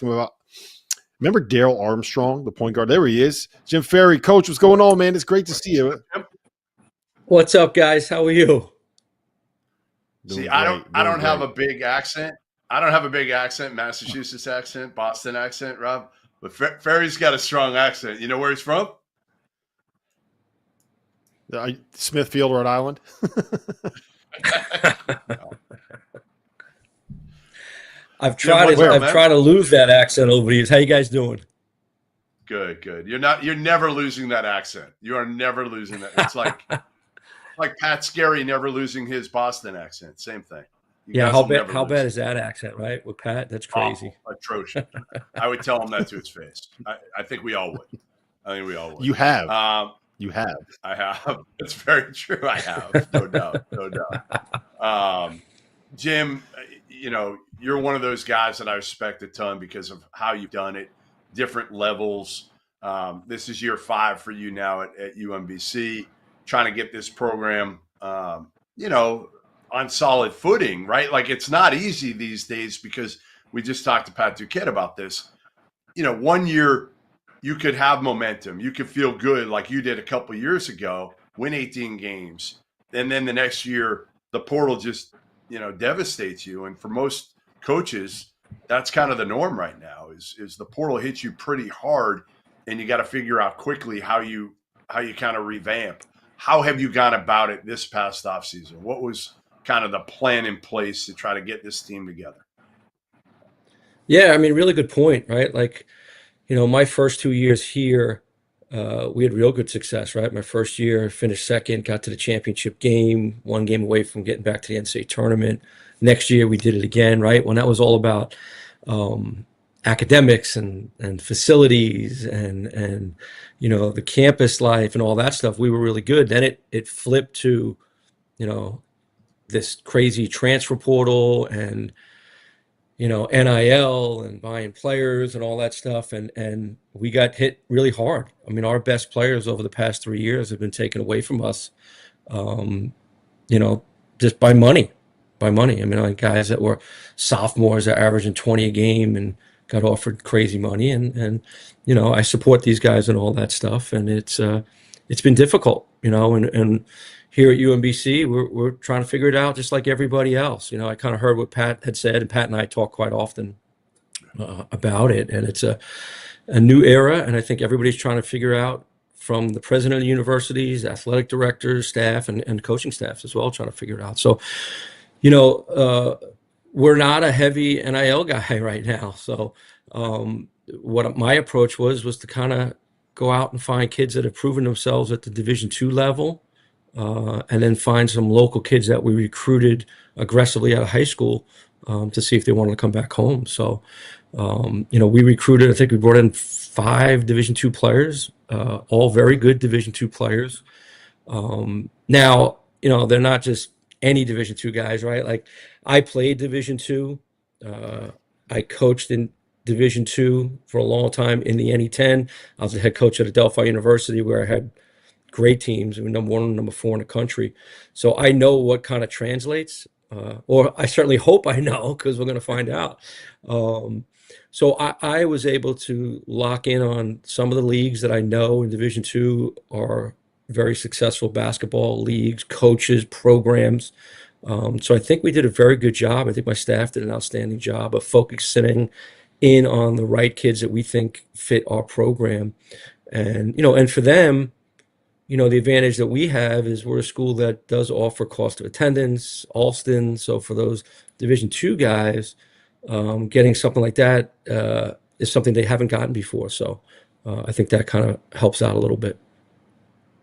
him about. Remember Daryl Armstrong, the point guard? There he is. Jim Ferry, coach, what's going on, man? It's great to see you. What's up, guys? How are you? See, I don't have a big accent. I don't have a big accent, Massachusetts accent, Boston accent, Rob. But Ferry's got a strong accent. You know where he's from? Smithfield, Rhode Island. I've tried to lose that accent over the years. How you guys doing? Good. You're never losing that accent. You are never losing that. It's like Pat Scarry never losing his Boston accent. Same thing. How bad is that accent, right? With Pat? That's crazy. Oh, atrocious. I would tell him that to his face. I think we all would. You have. You have. I have. It's very true. I have. No doubt. Jim, you're one of those guys that I respect a ton because of how you've done it, different levels. This is year 5 for you now at UMBC, trying to get this program, on solid footing, right? Like, it's not easy these days because we just talked to Pat Duquette about this. 1 year you could have momentum. You could feel good like you did a couple of years ago, win 18 games. And then the next year, the portal just, devastates you. And for most coaches, that's kind of the norm right now is the portal hits you pretty hard and you got to figure out quickly how you kind of revamp. How have you gone about it this past offseason? What was kind of the plan in place to try to get this team together? Yeah, I mean, really good point, right? Like, my first 2 years here, we had real good success, right? My first year, finished second, got to the championship game, 1 game away from getting back to the NCAA tournament. Next year, we did it again, right? When that was all about academics and facilities and the campus life and all that stuff, we were really good. Then it flipped to, this crazy transfer portal and NIL and buying players and all that stuff. And we got hit really hard. I mean, our best players over the past 3 years have been taken away from us, just by money. I mean, like guys that were sophomores are averaging 20 a game and got offered crazy money. And I support these guys and all that stuff. And it's been difficult, and here at UMBC, we're trying to figure it out just like everybody else. I kind of heard what Pat had said, and Pat and I talk quite often about it. And it's a new era, and I think everybody's trying to figure out, from the president of the universities, athletic directors, staff, and coaching staffs as well, trying to figure it out. So, we're not a heavy NIL guy right now. So what my approach was to kind of go out and find kids that have proven themselves at the Division II level, and then find some local kids that we recruited aggressively out of high school to see if they wanted to come back home. So, we recruited, I think we brought in 5 Division II players, all very good Division II players. Now, they're not just any Division II guys, right? Like, I played Division II. I coached in Division II for a long time in the NE10. I was the head coach at Adelphi University, where I had great teams. I mean, number 1 and number 4 in the country. So I know what kind of translates, or I certainly hope I know, because we're going to find out. So I was able to lock in on some of the leagues that I know in Division II are very successful basketball leagues, coaches, programs. So I think we did a very good job. I think my staff did an outstanding job of focusing in on the right kids that we think fit our program. And, and for them, the advantage that we have is we're a school that does offer cost of attendance, Alston. So for those Division II guys, getting something like that is something they haven't gotten before. So I think that kind of helps out a little bit.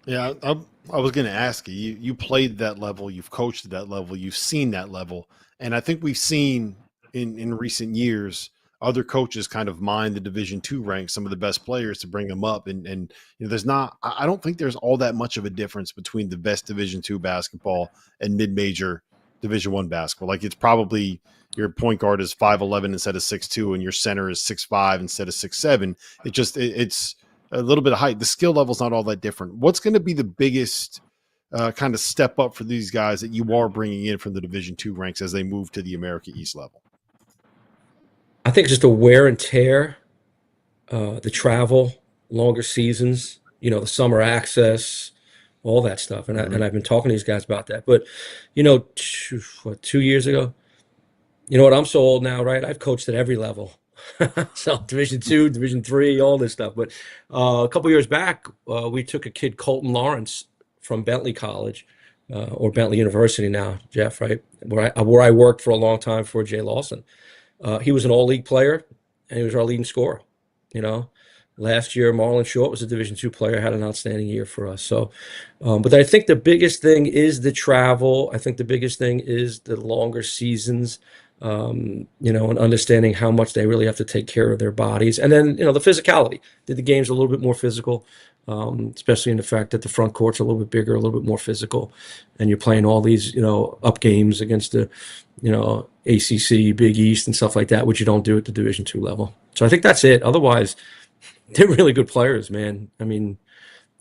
Yeah, I was going to ask you. You played that level, you've coached at that level, you've seen that level, and I think we've seen in recent years other coaches kind of mine the Division II ranks, some of the best players, to bring them up. And there's not. I don't think there's all that much of a difference between the best Division II basketball and mid-major Division I basketball. Like, it's probably your point guard is 5'11" instead of 6'2", and your center is 6'5" instead of 6'7". It's a little bit of height. The skill level is not all that different. What's going to be the biggest kind of step up for these guys that you are bringing in from the Division II ranks as they move to the America East level? I think just the wear and tear, the travel, longer seasons, the summer access, all that stuff. And Mhm. I've been talking to these guys about that. But, 2 years ago, you know what? I'm so old now, right? I've coached at every level. So Division 2, Division 3, all this stuff. But a couple years back, we took a kid, Colton Lawrence, from Bentley College, or Bentley University now, Jeff, right? Where I worked for a long time for Jay Lawson. He was an all-league player, and he was our leading scorer. You know, last year Marlon Short was a Division 2 player, had an outstanding year for us. So, but I think the biggest thing is the travel. I think the biggest thing is the longer seasons. And understanding how much they really have to take care of their bodies, and then the physicality. Did the games a little bit more physical, especially in the fact that the front court's a little bit bigger, a little bit more physical, and you're playing all these up games against the ACC, Big East, and stuff like that, which you don't do at the Division 2 level. So I think that's it. Otherwise, they're really good players, man. I mean,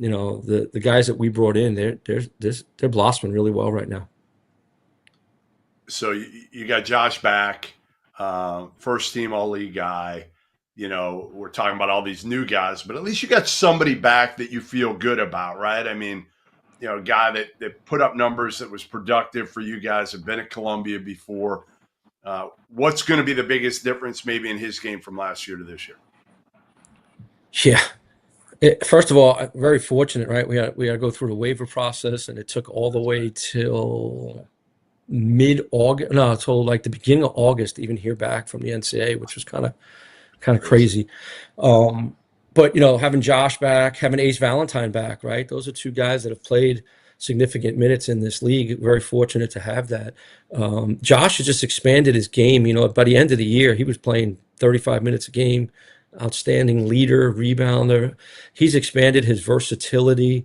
the guys that we brought in, they're blossoming really well right now. So you got Josh back, first team all-league guy. We're talking about all these new guys, but at least you got somebody back that you feel good about, right? I mean, a guy that put up numbers, that was productive for you guys, have been at Columbia before. What's going to be the biggest difference maybe in his game from last year to this year? Yeah. First of all, very fortunate, right? We had to go through the waiver process, and it took all the way till mid-August, no, till like the beginning of August to even hear back from the NCAA, which was kind of crazy. But having Josh back, having Ace Valentine back, right? Those are two guys that have played significant minutes in this league. Very fortunate to have that. Josh has just expanded his game. By the end of the year, he was playing 35 minutes a game. Outstanding leader, rebounder. He's expanded his versatility,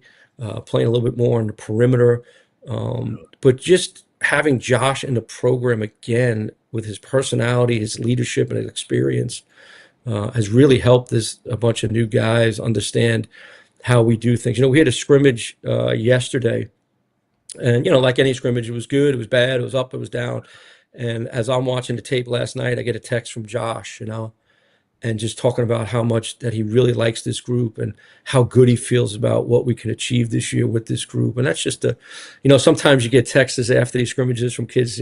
playing a little bit more on the perimeter. But just having Josh in the program again with his personality, his leadership, and his experience has really helped a bunch of new guys understand how we do things. We had a scrimmage yesterday, and like any scrimmage, it was good, it was bad, it was up, it was down. And as I'm watching the tape last night, I get a text from Josh, and just talking about how much that he really likes this group and how good he feels about what we can achieve this year with this group. And that's just sometimes you get texts after these scrimmages from kids,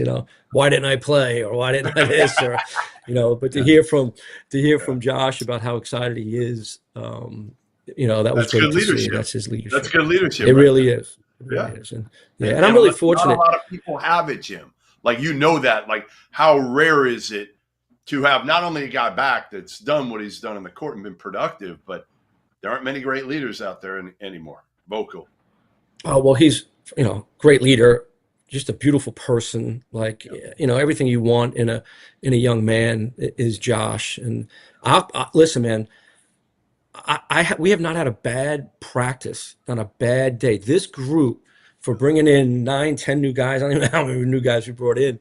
why didn't I play, or why didn't I this, or, but to hear from Josh about how excited he is, that was great to see. That's his leadership. That's good leadership. It really is. It really is. And I'm really fortunate. Not a lot of people have it, Jim. Like, that, like, how rare is it to have not only a guy back that's done what he's done in the court and been productive, but there aren't many great leaders out there anymore. Vocal. Oh, well, he's, great leader, just a beautiful person. Like, everything you want in a young man is Josh. And listen, man, we have not had a bad practice on a bad day. This group, for bringing in 9, 10 new guys, I don't even know how many new guys we brought in,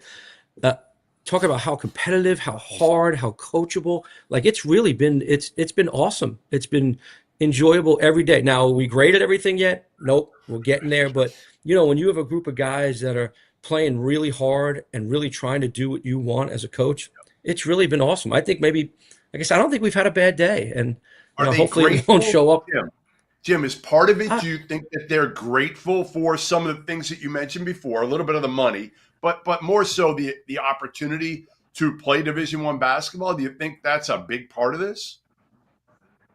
talk about how competitive, how hard, how coachable. Like, it's really been, it's been awesome. It's been enjoyable every day. Now, are we great at everything yet? Nope, we're getting there. But, when you have a group of guys that are playing really hard and really trying to do what you want as a coach, it's really been awesome. I think maybe, I guess, I don't think we've had a bad day. And hopefully it won't show up. Jim, is part of it, do you think that they're grateful for some of the things that you mentioned before, a little bit of the money, but more so the opportunity to play Division I basketball? Do you think that's a big part of this?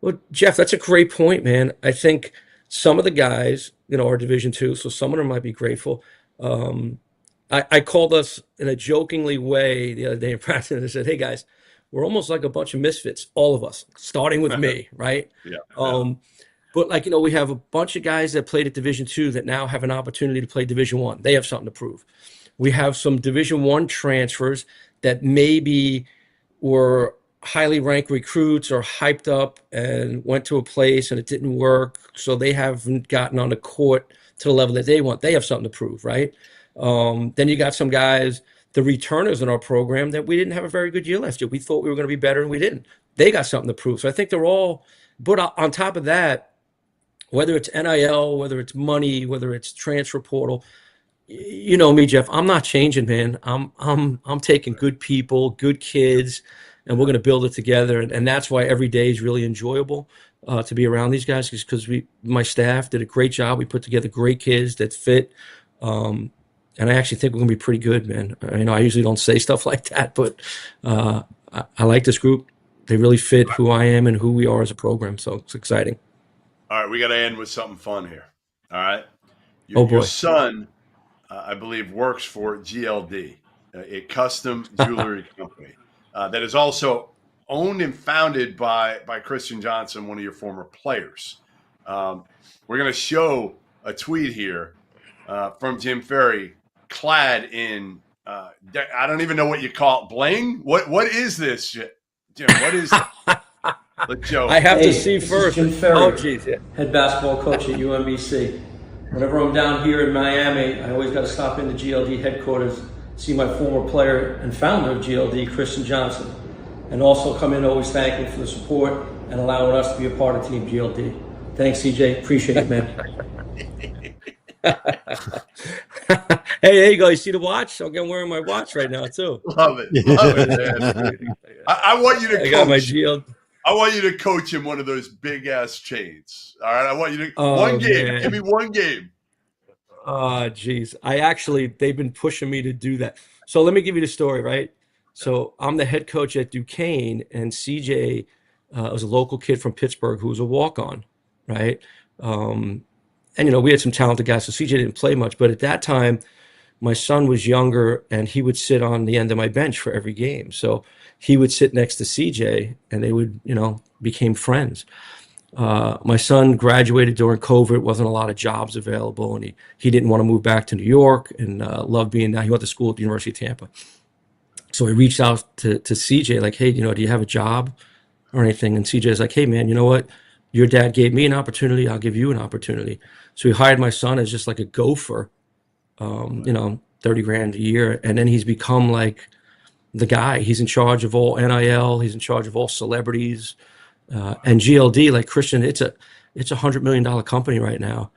Well, Jeff, that's a great point, man. I think some of the guys, are Division 2, so some of them might be grateful. I called us in a jokingly way the other day in practice, and I said, hey, guys, we're almost like a bunch of misfits, all of us, starting with me, right? Yeah. But we have a bunch of guys that played at Division 2 that now have an opportunity to play Division 1. They have something to prove. We have some Division 1 transfers that maybe were highly ranked recruits or hyped up and went to a place and it didn't work, so they haven't gotten on the court to the level that they want. They have something to prove, right? Then you got some guys, the returners in our program, that we didn't have a very good year last year. We thought we were going to be better and we didn't. They got something to prove. So I think they're all, but on top of that, whether it's NIL, whether it's money, whether it's transfer portal, me, Jeff, I'm not changing, man. I'm taking good people, good kids, and we're going to build it together. And that's why every day is really enjoyable to be around these guys, because my staff did a great job. We put together great kids that fit. And I actually think we're going to be pretty good, man. I usually don't say stuff like that, but I like this group. They really fit who I am and who we are as a program. So it's exciting. All right, we got to end with something fun here. All right. Oh, boy. Your son, I believe, works for GLD, a custom jewelry company that is also owned and founded by Christian Johnson, one of your former players. We're going to show a tweet here from Jim Ferry, clad in I don't even know what you call it, bling. What is this shit, Jim? What is it? Let's show. I have to see first. Jim Ferry, oh, geez, yeah. head basketball coach at UMBC. Whenever I'm down here in Miami, I always got to stop in the GLD headquarters, see my former player and founder of GLD, Christian Johnson, and also come in always thank him for the support and allowing us to be a part of Team GLD. Thanks, CJ. Appreciate it, man. Hey, there you go. You see the watch? I'm wearing my watch right now too. Love it, love it. I want you to coach. I got my GLD. I want you to coach him one of those big ass chains. All right, I want you to one game. Man. Give me one game. Oh, geez. They've been pushing me to do that. So let me give you the story, right? So I'm the head coach at Duquesne, and CJ was a local kid from Pittsburgh who was a walk-on, right? And we had some talented guys, so CJ didn't play much. But at that time, my son was younger, and he would sit on the end of my bench for every game. So he would sit next to CJ, and they would, became friends. My son graduated during COVID. Wasn't a lot of jobs available, and he didn't want to move back to New York, and loved being down. He went to school at the University of Tampa. So he reached out to CJ, like, hey, do you have a job or anything? And CJ's like, hey, man, you know what? Your dad gave me an opportunity. I'll give you an opportunity. So he hired my son as just like a gopher, 30 grand a year. And then he's become like the guy. He's in charge of all NIL. He's in charge of all celebrities. And GLD, like Christian, it's a $100 million company right now.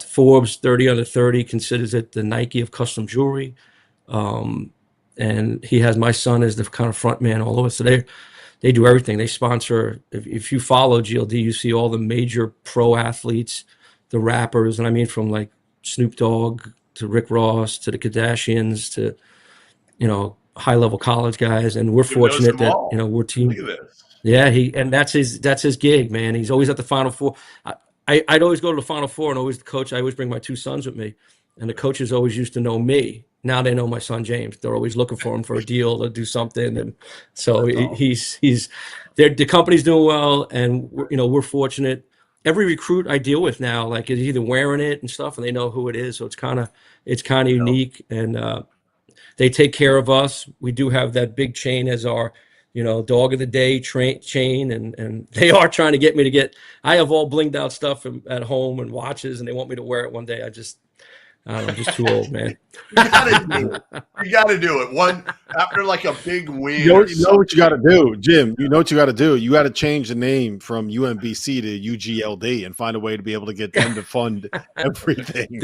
Forbes 30 under 30 considers it the Nike of custom jewelry. And he has my son as the kind of front man all over. So they do everything. They sponsor. If you follow GLD, you see all the major pro athletes, the rappers, and I mean from like Snoop Dogg to Rick Ross to the Kardashians to high level college guys. And we're fortunate that we're team. Look at this. Yeah, and that's his gig, man. He's always at the Final Four. I'd always go to the Final Four, and always the coach. I always bring my two sons with me, and the coaches always used to know me. Now they know my son James. They're always looking for him for a deal to do something, and so the company's doing well, and we're fortunate. Every recruit I deal with now, like, is either wearing it and stuff, and they know who it is. So it's kind of unique, and they take care of us. We do have that big chain as our dog of the day chain, and they are trying to get me to get. I have all blinged out stuff at home and watches, and they want me to wear it one day. I don't know, I'm just too old, man. You gotta do it. One after like a big win. You know what you got to do, Jim. You know what you got to do. You got to change the name from UMBC to UGLD and find a way to be able to get them to fund everything.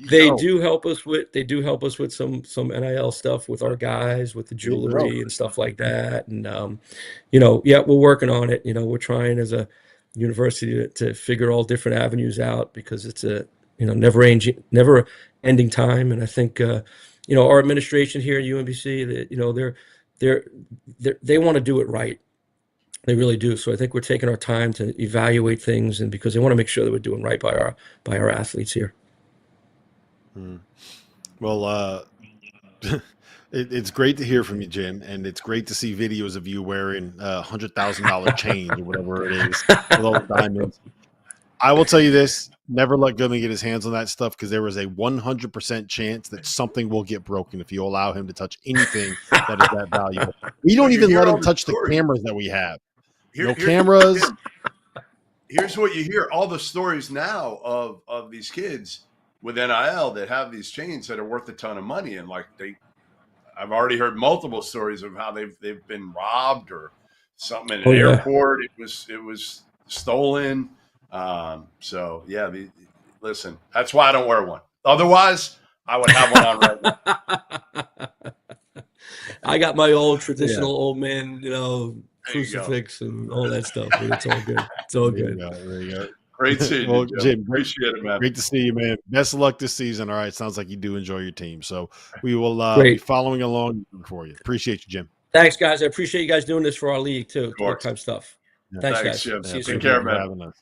They do help us with some NIL stuff with our guys, with the jewelry and stuff like that. And we're working on it. We're trying as a university to figure all different avenues out, because it's a never ending time. And I think our administration here at UMBC, that they want to do it right. They really do. So I think we're taking our time to evaluate things, and because they want to make sure that we're doing right by our athletes here. Well, it's great to hear from you, Jim, and it's great to see videos of you wearing $100,000 chains or whatever it is with all the diamonds. I will tell you this: never let Gummy get his hands on that stuff, because there is a 100% chance that something will get broken if you allow him to touch anything that is that valuable. We don't even let him touch the cameras that we have. No cameras. Here's what you hear: all the stories now of these kids with NIL that have these chains that are worth a ton of money, and I've already heard multiple stories of how they've been robbed or something in an airport. It was stolen. Listen, that's why I don't wear one. Otherwise, I would have one on right now. I got my old Yeah. traditional old man, There you go. crucifix and all that stuff. But it's all good. It's all There you good. go. There you go. Great seeing Well, you, Jim. Jim, Appreciate it, man. great to see you, man. Best of luck this season. All right. Sounds like you do enjoy your team. So we will be Great. following along for you. Appreciate you, Jim. Thanks, guys. I appreciate you guys doing this for our league too. Of course. Big time stuff. Yeah. Thanks, Thanks, guys. Jim. See you Take soon. care, Thank you for man. having us.